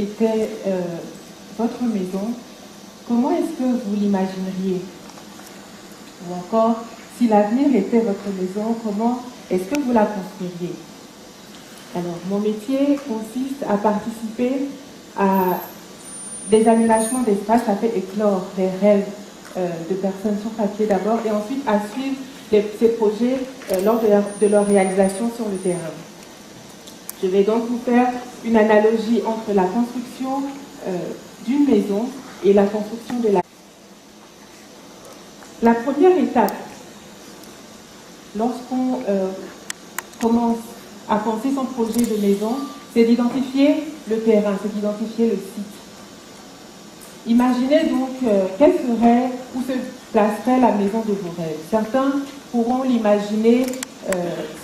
était votre maison, comment est-ce que vous l'imagineriez? Ou encore, si l'avenir était votre maison, comment est-ce que vous la construiriez? Alors, mon métier consiste à participer à des aménagements d'espace, ça fait éclore des rêves de personnes sur papier d'abord, et ensuite à suivre ces projets lors de leur réalisation sur le terrain. Je vais donc vous faire une analogie entre la construction d'une maison et la construction de la... La première étape, lorsqu'on commence à penser son projet de maison, c'est d'identifier le terrain, c'est d'identifier le site. Imaginez donc quelle serait, où se placerait la maison de vos rêves. Certains pourront l'imaginer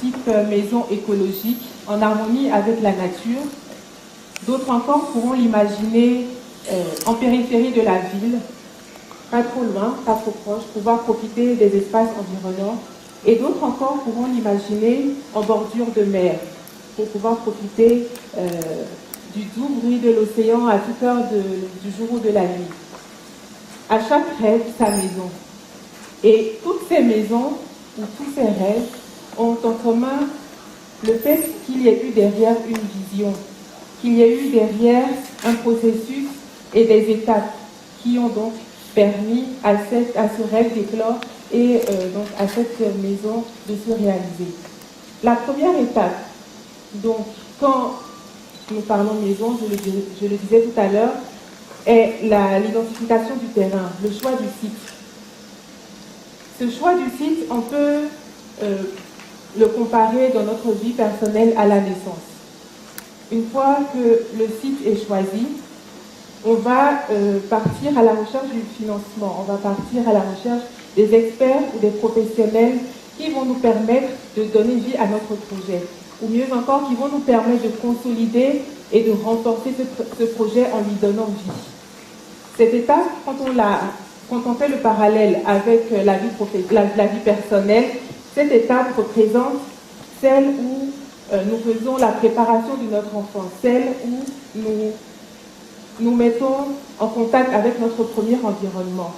type maison écologique, en harmonie avec la nature. D'autres encore pourront l'imaginer en périphérie de la ville, pas trop loin, pas trop proche, pouvoir profiter des espaces environnants. Et d'autres encore pourront l'imaginer en bordure de mer, pour pouvoir profiter du doux bruit de l'océan à toute heure du jour ou de la nuit. À chaque rêve, sa maison. Et toutes ces maisons, ou tous ces rêves, ont en commun le fait qu'il y ait eu derrière une vision, qu'il y ait eu derrière un processus et des étapes qui ont donc permis à ce rêve d'éclore et donc à cette maison de se réaliser. La première étape, donc quand nous parlons maison, je le disais tout à l'heure, est l'identification du terrain, le choix du site. Ce choix du site, on peut le comparer dans notre vie personnelle à la naissance. Une fois que le site est choisi, on va partir à la recherche du financement, on va partir à la recherche des experts ou des professionnels qui vont nous permettre de donner vie à notre projet, ou mieux encore, qui vont nous permettre de consolider et de renforcer ce projet en lui donnant vie. Cette étape, quand on fait le parallèle avec la vie personnelle, cette étape représente celle où nous faisons la préparation de notre enfance, celle où nous mettons en contact avec notre premier environnement.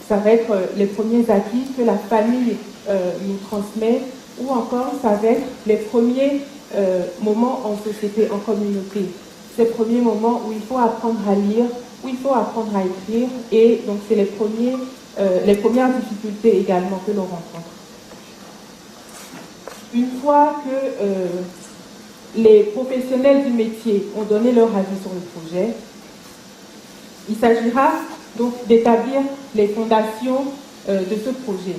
Ça va être les premiers acquis que la famille nous transmet, ou encore ça va être les premiers moments en société, en communauté. Ces premiers moments où il faut apprendre à lire, où il faut apprendre à écrire, et donc c'est les premières difficultés également que l'on rencontre. Une fois que les professionnels du métier ont donné leur avis sur le projet, il s'agira donc d'établir les fondations de ce projet.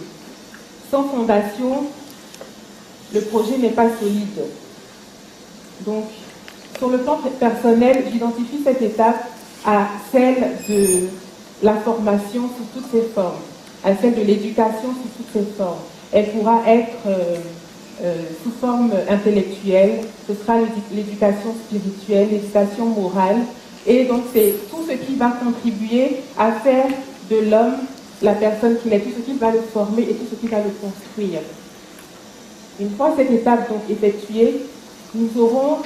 Sans fondation, le projet n'est pas solide. Donc, sur le plan personnel, j'identifie cette étape à celle de la formation sous toutes ses formes, à celle de l'éducation sous toutes ses formes. Elle pourra être sous forme intellectuelle, ce sera l'éducation spirituelle, l'éducation morale, et donc c'est tout ce qui va contribuer à faire de l'homme la personne qu'il est, tout ce qui va le former et tout ce qui va le construire. Une fois cette étape donc effectuée, nous aurons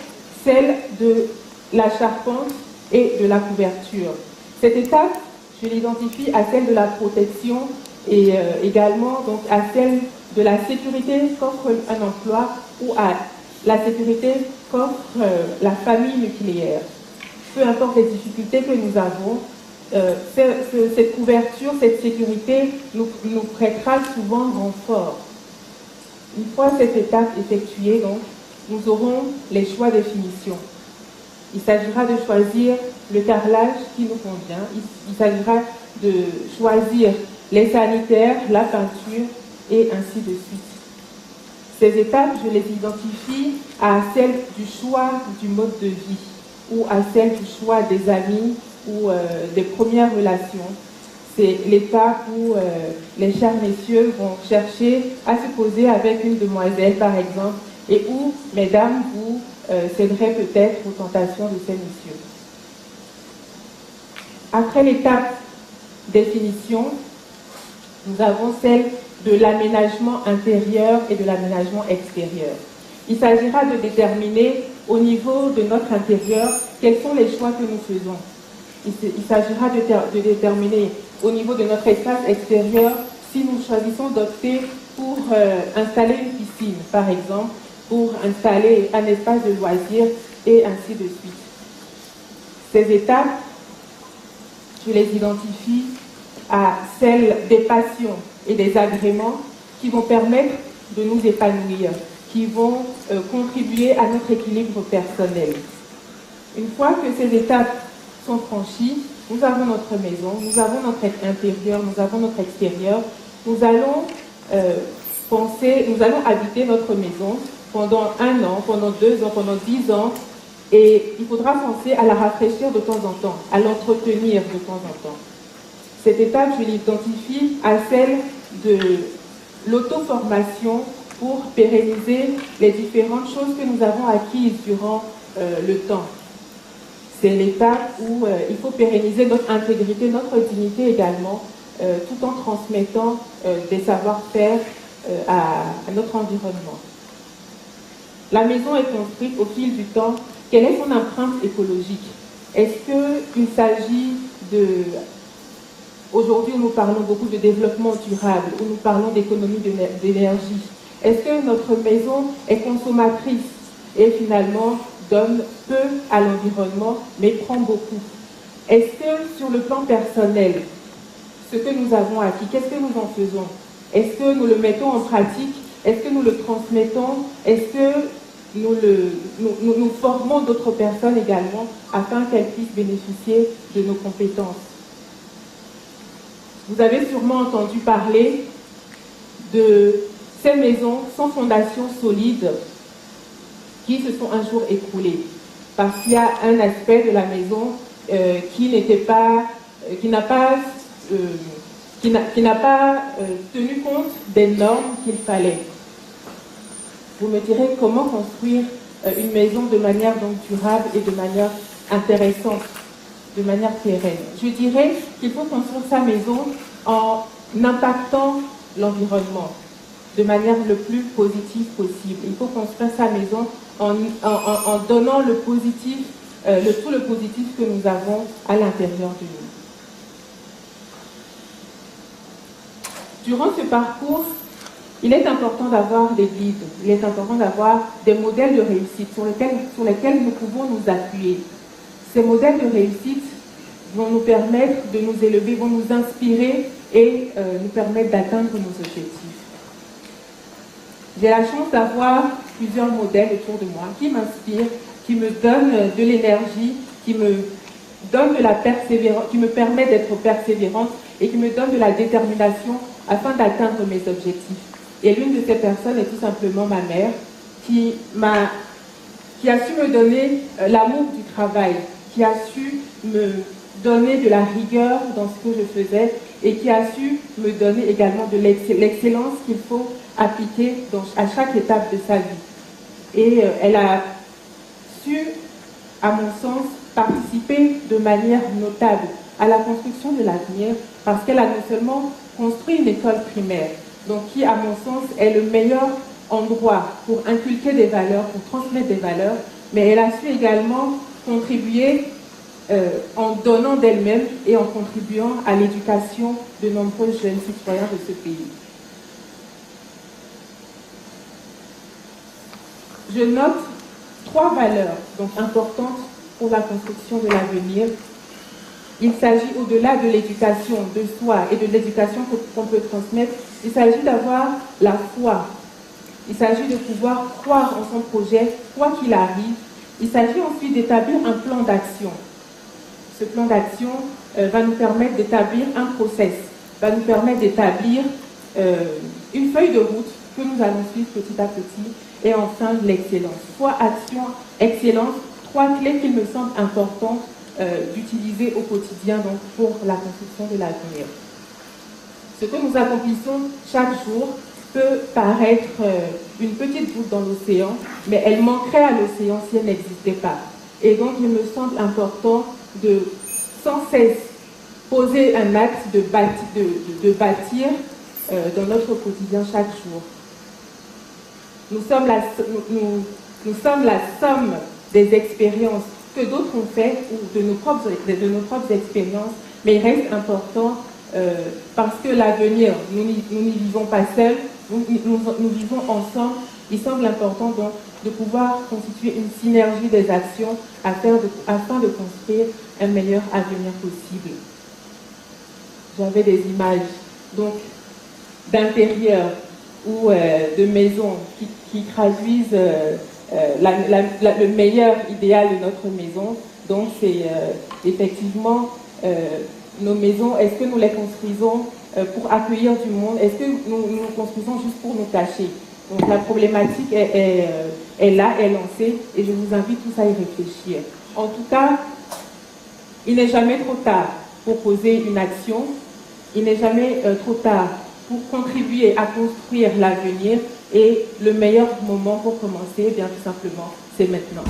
celle de la charpente et de la couverture. Cette étape, je l'identifie à celle de la protection et également donc à celle de la sécurité qu'offre un emploi ou à la sécurité qu'offre la famille nucléaire. Peu importe les difficultés que nous avons, cette couverture, cette sécurité nous prêtera souvent renfort. Une fois cette étape effectuée, donc, nous aurons les choix des finitions. Il s'agira de choisir le carrelage qui nous convient. Il s'agira de choisir les sanitaires, la peinture et ainsi de suite. Ces étapes, je les identifie à celle du choix du mode de vie ou à celle du choix des amis ou des premières relations. C'est l'étape où les chers messieurs vont chercher à se poser avec une demoiselle, par exemple, et où, mesdames, vous céderez peut-être aux tentations de ces messieurs. Après l'étape définition, nous avons celle de l'aménagement intérieur et de l'aménagement extérieur. Il s'agira de déterminer au niveau de notre intérieur quels sont les choix que nous faisons. Il s'agira de déterminer au niveau de notre espace extérieur si nous choisissons d'opter pour installer une piscine, par exemple, pour installer un espace de loisirs et ainsi de suite. Ces étapes, je les identifie à celles des passions et des agréments qui vont permettre de nous épanouir, qui vont contribuer à notre équilibre personnel. Une fois que ces étapes sont franchies, nous avons notre maison, nous avons notre intérieur, nous avons notre extérieur. Nous allons habiter notre maison pendant 1 an, pendant 2 ans, pendant 10 ans, et il faudra penser à la rafraîchir de temps en temps, à l'entretenir de temps en temps. Cette étape, je l'identifie à celle de l'auto-formation pour pérenniser les différentes choses que nous avons acquises durant le temps. C'est l'étape où il faut pérenniser notre intégrité, notre dignité également, tout en transmettant des savoir-faire à notre environnement. La maison est construite au fil du temps. Quelle est son empreinte écologique? Est-ce qu'il s'agit de... Aujourd'hui, nous parlons beaucoup de développement durable, où nous parlons d'économie d'énergie. Est-ce que notre maison est consommatrice et finalement donne peu à l'environnement, mais prend beaucoup? Est-ce que sur le plan personnel, ce que nous avons acquis, qu'est-ce que nous en faisons? Est-ce que nous le mettons en pratique? Est-ce que nous le transmettons? Est-ce que nous formons d'autres personnes également afin qu'elles puissent bénéficier de nos compétences? Vous avez sûrement entendu parler de ces maisons sans fondation solide qui se sont un jour écroulées parce qu'il y a un aspect de la maison qui n'a pas tenu compte des normes qu'il fallait. Vous me direz comment construire une maison de manière donc durable et de manière intéressante, de manière pérenne. Je dirais qu'il faut construire sa maison en impactant l'environnement de manière le plus positive possible. Il faut construire sa maison en donnant le positif, tout le positif que nous avons à l'intérieur de nous. Durant ce parcours, il est important d'avoir des guides, il est important d'avoir des modèles de réussite sur lesquels nous pouvons nous appuyer. Ces modèles de réussite vont nous permettre de nous élever, vont nous inspirer et nous permettre d'atteindre nos objectifs. J'ai la chance d'avoir plusieurs modèles autour de moi qui m'inspirent, qui me donnent de l'énergie, qui me donnent de la persévérance, qui me permettent d'être persévérante et qui me donnent de la détermination afin d'atteindre mes objectifs. Et l'une de ces personnes est tout simplement ma mère, qui a su me donner l'amour du travail, qui a su me donner de la rigueur dans ce que je faisais et qui a su me donner également de l'excellence qu'il faut appliquer à chaque étape de sa vie. Et elle a su, à mon sens, participer de manière notable à la construction de l'avenir parce qu'elle a non seulement construit une école primaire, donc qui, à mon sens, est le meilleur endroit pour inculquer des valeurs, pour transmettre des valeurs, mais elle a su également contribuer en donnant d'elle-même et en contribuant à l'éducation de nombreux jeunes citoyens de ce pays. Je note 3 valeurs donc importantes pour la construction de l'avenir. Il s'agit, au-delà de l'éducation de soi et de l'éducation qu'on peut transmettre, il s'agit d'avoir la foi. Il s'agit de pouvoir croire en son projet, quoi qu'il arrive. Il s'agit ensuite d'établir un plan d'action. Ce plan d'action va nous permettre d'établir un process, va nous permettre d'établir une feuille de route que nous allons suivre petit à petit. Et enfin, l'excellence. Foi, action, excellence, 3 clés qu'il me semble importantes d'utiliser au quotidien donc, pour la construction de l'avenir. Ce que nous accomplissons chaque jour peut paraître une petite goutte dans l'océan, mais elle manquerait à l'océan si elle n'existait pas. Et donc, il me semble important de sans cesse poser un acte de bâtir dans notre quotidien chaque jour. Nous sommes la somme des expériences ce que d'autres ont fait ou de nos propres expériences, mais il reste important parce que l'avenir, nous n'y vivons pas seuls, nous vivons ensemble. Il semble important donc de pouvoir constituer une synergie des actions afin de construire un meilleur avenir possible. J'avais des images donc d'intérieur ou de maisons qui traduisent le meilleur idéal de notre maison. Donc c'est effectivement nos maisons, est-ce que nous les construisons pour accueillir du monde? Est-ce que nous construisons juste pour nous cacher? Donc la problématique est là, est lancée, et je vous invite tous à y réfléchir. En tout cas, il n'est jamais trop tard pour poser une action, il n'est jamais trop tard pour contribuer à construire l'avenir, et le meilleur moment pour commencer, eh bien tout simplement, c'est maintenant.